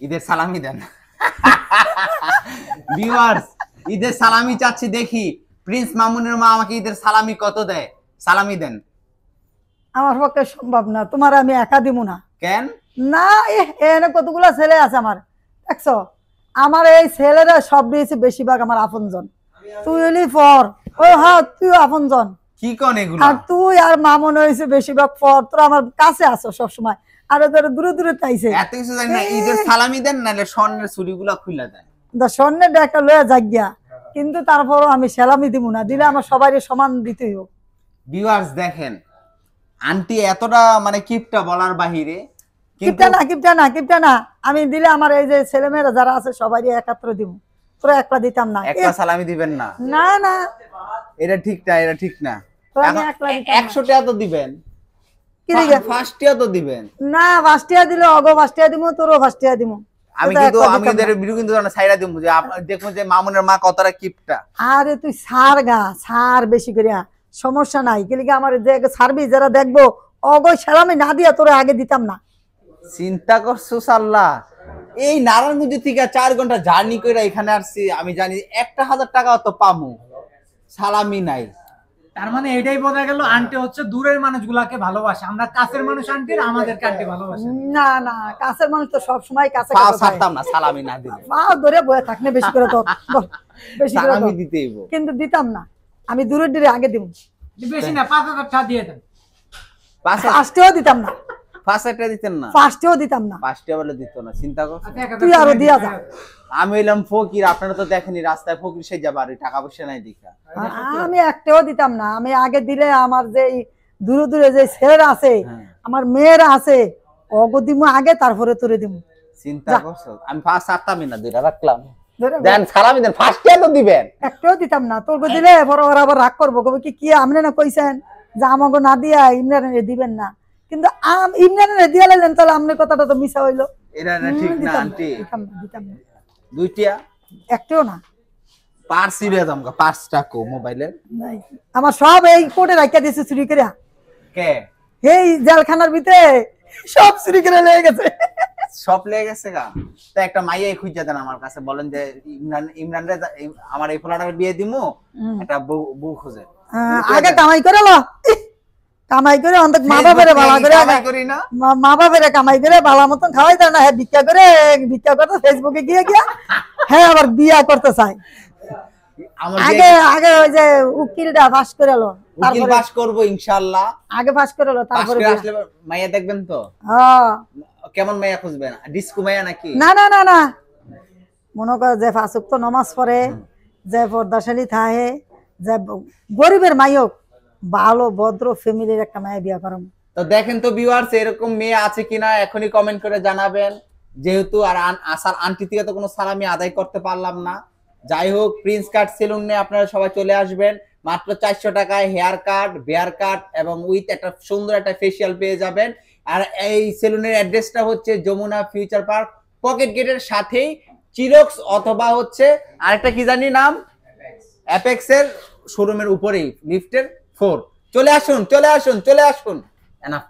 ঈদের সালামি দেন ভিউয়ার্স, ঈদের সালামি চাচ্ছি, দেখি প্রিন্স মামুনের মা আমাকে ঈদের সালামি কত দেয়। সালামি দেন। আমার পক্ষে সম্ভব না, তোমার আমি একা দিব না। কেন না, এখানে কতগুলো ছেলে আছে আমার, দেখছো? আমার এই ছেলেরা সব দিয়েছে, বেশিরভাগ আমার আপনজন। তুই হলি ফর, ও হ্যাঁ তুই আপনজন। কি কোন এগুলো? আর তুই আর মামুন হয়েছে বেশিরভাগ ফর, তোরা আমার কাছে আসো সবসময়, আর ওদের দূরে দূরে চাইছে। এত কিছু জানি না, ঈদের সালামি দেন নাহলে স্বর্ণের চুড়িগুলো খুলে দেন। স্বর্ণের একটা লয়ে যাগিয়া, কিন্তু তারপরও আমি সালামি দিব না, দিলে আমার সবাই সমান দিতেই হোক। ভিউয়ার্স দেখেন, আন্টি এতটা মানে কিপটা বলার বাহিরে। কিপটা না, কিপটা না, কিপটা না, আমি দিলে আমার এই যে ছেলেমেয়েরা যারা আছে সবাই একাত্র দিব, তোরা একলা দিতাম না। একটা সালামি দিবেন না? না না, এটা ঠিক না, এটা ঠিক না। তোরা আমি একলা দিতাম না। 100 টাকা তো দিবেন, কি দিবে? ফার্স্ট টাকা তো দিবেন না, ফার্স্টিয়া দিলে অগো ফার্স্টিয়া দিব, তোরও ফার্স্টিয়া দিব। আমি কিন্তু আমি এদের ভিডিও কিন্তু সাইডা দিমু যে দেখবো যে মামুনের মা কতটা কিপটা। আরে তুই সার গা, সার বেশি করিয়া, সমস্যা নাই। কেলিকে আমার যে সার্ভিস যারা দেখবো, অগো সালামি না দিয়া তোরা আগে দিতাম না। চিন্তা করছো আল্লাহ, এই নারায়ণগঞ্জ থেকে 4 ঘন্টা জার্নি করে এখানে আসছি, আমি জানি 1000 টাকা তো পামু, সালামি নাই। তার মানে এটাই বোঝা গেল আন্টি হচ্ছে দূরের মানুষগুলাকে ভালোবাসে, আমরা কাছের মানুষ আন্টির আমাদেরকে আন্টি ভালোবাসে। না না, কাছের মানুষ তো সব সময় কাছে পা কাছে থাকে। ছাড়তাম না সালামি না দিলে। পা ধরে বয়ে থাকনে বেশি করে তো বেশি করে সালামি তো। দিতেইব, কিন্তু দিতাম না, আমি দূরের দূরে আগে দিব। বেশি না, 5000 টাকা দিয়ে দেন। ফার্স্টেও দিতাম না, ফার্স্টটা দিতেন না? ফার্স্টেও দিতাম না, ফার্স্টে বলে দিত না, চিন্তা করছো? তুই আরো দিয়া যা। আমি হইলাম ফকির, আপনারা তো দেখেনি রাস্তায় ফকির সে যাবার টাকা পয়সা নাই দেখা। আমি একটাও দিতাম না, আমি আগে দিলে আমার যে দূরে দূরে যে ছেলেরা আছে, আমার মেয়েরা আছে, অগো দিমু আগে, তারপরে তোরে দিমু। চিন্তা করছো? আমি ফার্স্ট ছাড়তামই না, দুইটা রাখলাম। ধরে দেন সালামি দেন, ফার্স্টে তো দিবেন। একটাও দিতাম না, তোর দিলে বড় ওরা আবার রাগ করবো, কবে কি আপনি না কইছেন যে আমাকে না দিয়া ইমরানের দিবেন না, কিন্তু ইমরানের দিয়া লাইলেন, তাহলে আপনার কথাটা তো মিছা হইলো। এটা না ঠিক না আন্টি। দিতাম না, দুইটা একটাও না। পার্স সিরিয়াস আমগা, পার্সটা কো মোবাইলের নাই, আমার সব এই কোটে রাখিয়া দিয়েছে চুরি করে। কে? এই জেলখানার ভিতরে সব চুরি করে লেগে গেছে। সব লেগে গেছে গা। তো একটা মাইয়াই খুঁজে দেন আমার কাছে, বলেন যে ইমরান রে আমার এই ফলাটার বিয়ে দিমু, একটা বউ খুঁজে। আগে কামাই করে লো, কামাই করে অন্তত মা বাবারে ভালো করে, করি না মা বাবারে কামাই করে ভালো মতন খাওয়াই দেয় না, হ্যাঁ ভিক্ষা করে ফেসবুকে গিয়ে গিয়া হ্যাঁ আবার বিয়া করতে চাই। আগে আগে ওই যে উকিলটা পাস করে লো, উকিল পাস করব ইনশাআল্লাহ, আগে পাস করে লো, তারপরে আসলে মাইয়া দেখবেন তো। হ্যাঁ, কেমন মাইয়া খুঁজবেন? ডিস্কো মাইয়া নাকি? না না না না, মনে কর যে পাঁচ ওয়াক্ত নামাজ পড়ে, যে পর্দাশালী থাকে, যে গরিবের মাইয়ক, ভালো ভদ্র ফ্যামিলির একটা মায়া বিয়া করাম। তো দেখেন তো ভিউয়ার্স, এরকম মেয়ে আছে কিনা এখনই কমেন্ট করে জানাবেন। যেহেতু আর আসার আন্টি থেকে তো কোনো সালামি আদায় করতে পারলাম না, যাই হোক প্রিন্স কাট সেলুনে আপনারা সবাই চলে আসবেন, মাত্র 400 টাকায় হেয়ার কাট, বেয়ার কাট এবং উইথ একটা সুন্দর একটা ফেসিয়াল পেয়ে যাবেন। আর এই সেলুনের অ্যাড্রেসটা হচ্ছে যমুনা ফিউচার পার্ক, পকেট গেটের সাথেই চিরক্স অথবা হচ্ছে আরেকটা কি জানি নাম, অ্যাপেক্সের শোরুমের উপরেই লিফটের 4। চলে আসুন, চলে আসুন, চলে আসুন। এনাফ।